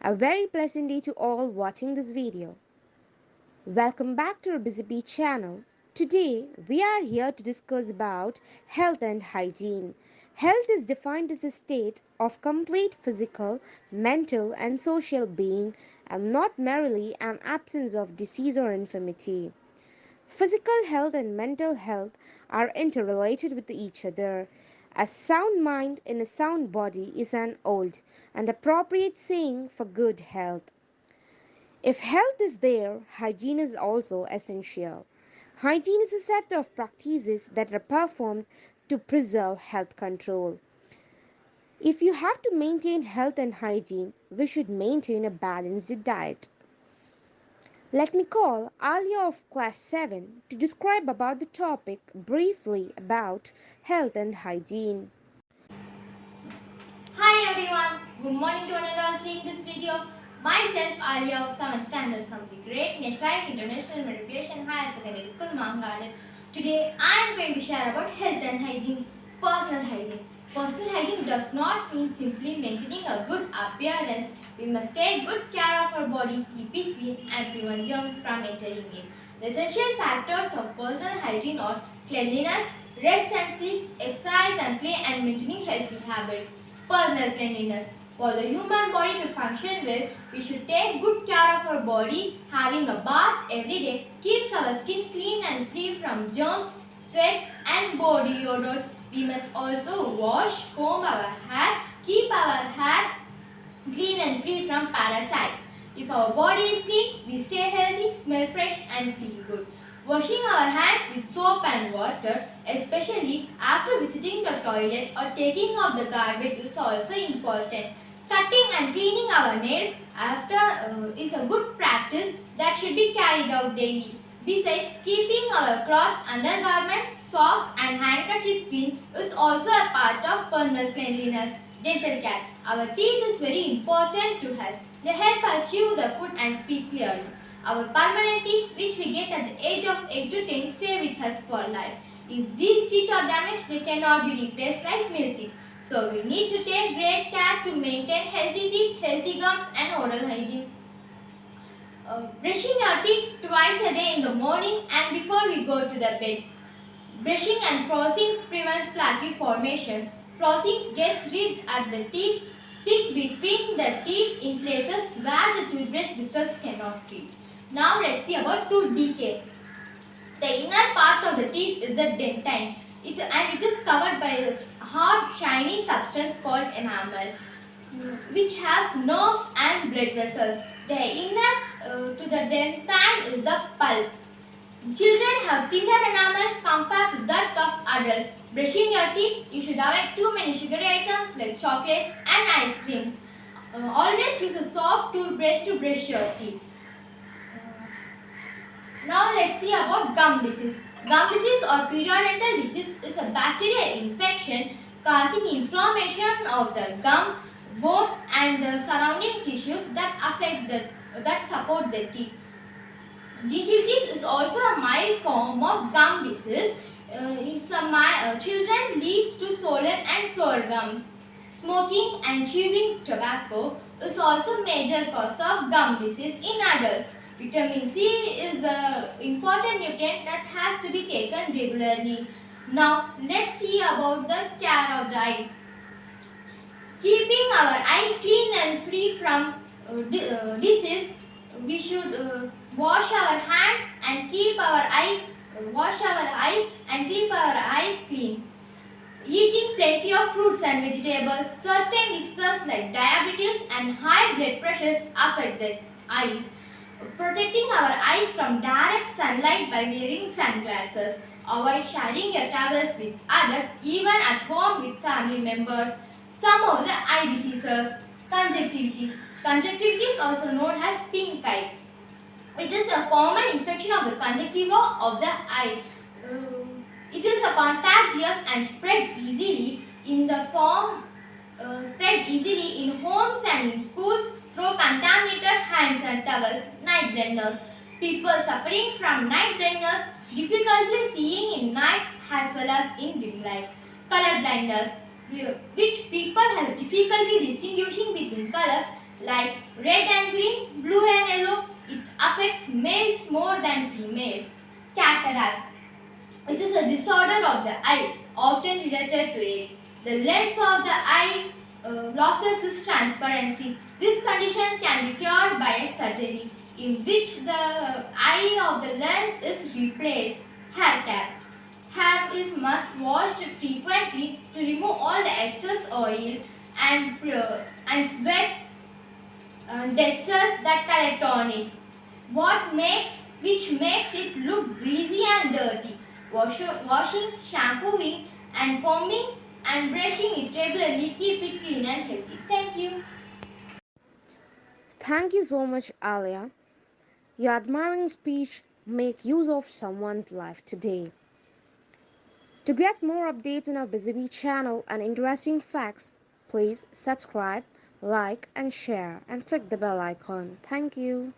A very pleasant day to all watching this video. Welcome back to our Busy Bee channel. Today we are here to discuss about health and hygiene. Health is defined as a state of complete physical, mental and social being and not merely an absence of disease or infirmity. Physical health and mental health are interrelated with each other. A sound mind in a sound body is an old and appropriate saying for good health. If health is there, hygiene is also essential. Hygiene is a set of practices that are performed to preserve health control. If you have to maintain health and hygiene, we should maintain a balanced diet. Let me call Alia of class 7 to describe about the topic briefly about health and hygiene. Hi everyone, good morning to one and all seeing this video. Myself Alia of 7th standard from the Great National International Matriculation Higher Secondary School, Mangalore. Today I am going to share about health and hygiene, personal hygiene. Personal hygiene does not mean simply maintaining a good appearance. We must take good care of our body, keep it clean and prevent germs from entering it. The essential factors of personal hygiene are cleanliness, rest and sleep, exercise and play and maintaining healthy habits. Personal cleanliness. For the human body to function well, we should take good care of our body. Having a bath every day keeps our skin clean and free from germs, sweat and body odors. We must also wash, comb our hair, keep our hair clean and free from parasites. If our body is clean, we stay healthy, smell fresh and feel good. Washing our hands with soap and water, especially after visiting the toilet or taking out the garbage, is also important. Cutting and cleaning our nails after is a good practice that should be carried out daily. Besides, keeping our clothes, undergarments, socks and handkerchiefs clean is also a part of personal cleanliness. Dental care. Our teeth is very important to us. They help us chew the food and speak clearly. Our permanent teeth, which we get at the age of 8 to 10, stay with us for life. If these teeth are damaged, they cannot be replaced like milk teeth. So we need to take great care to maintain healthy teeth, healthy gums and oral hygiene. Brushing our teeth twice a day in the morning and before we go to the bed. Brushing and flossing prevents plaque formation. Flossing gets rid at the teeth, stick between the teeth in places where the toothbrush bristles cannot reach. Now let's see about tooth decay. The inner part of the teeth is the dentine. It is covered by a hard shiny substance called enamel, which has nerves and blood vessels. The inner to the dentine is the pulp. Children have thinner enamel compared to that of adults. Brushing your teeth, you should avoid too many sugary items like chocolates and ice creams. Always use a soft toothbrush to brush your teeth. Now let's see about gum disease. Gum disease or periodontal disease is a bacterial infection causing inflammation of the gum, bone and the surrounding tissues that support the teeth. Gingivitis is also a mild form of gum disease. In some children leads to swollen and sore gums. Smoking and chewing tobacco is also major cause of gum disease in adults. Vitamin C is an important nutrient that has to be taken regularly. Now let's see about the care of the eye. Keeping our eye clean and free from disease, we should wash our hands and wash our eyes and keep our eyes clean. Eating plenty of fruits and vegetables. Certain diseases like diabetes and high blood pressure affect the eyes. Protecting our eyes from direct sunlight by wearing sunglasses. Avoid sharing your towels with others, even at home with family members. Some of the eye diseases. Conjunctivitis. Conjunctivitis, also known as pink eye. It is a common infection of the conjunctiva of the eye. It is a contagious and spread easily in homes and in schools through contaminated hands and towels. Night blindness. People suffering from night blindness, difficulty seeing in night as well as in dim light. Color blindness, which people have difficulty distinguishing between colors like red and green, blue and yellow. It affects males more than females. Cataract. It is a disorder of the eye, often related to age. The lens of the eye loses its transparency. This condition can be cured by a surgery in which the eye of the lens is replaced. Hair care. Hair is must washed frequently to remove all the excess oil and sweat dead cells that collect on it. Which makes it look greasy and dirty. Washing, shampooing, and combing and brushing it regularly keep it clean and healthy. Thank you. Thank you so much, Alia. Your admiring speech make use of someone's life today. To get more updates on our Busy channel and interesting facts, please subscribe, like and share and click the bell icon. Thank you.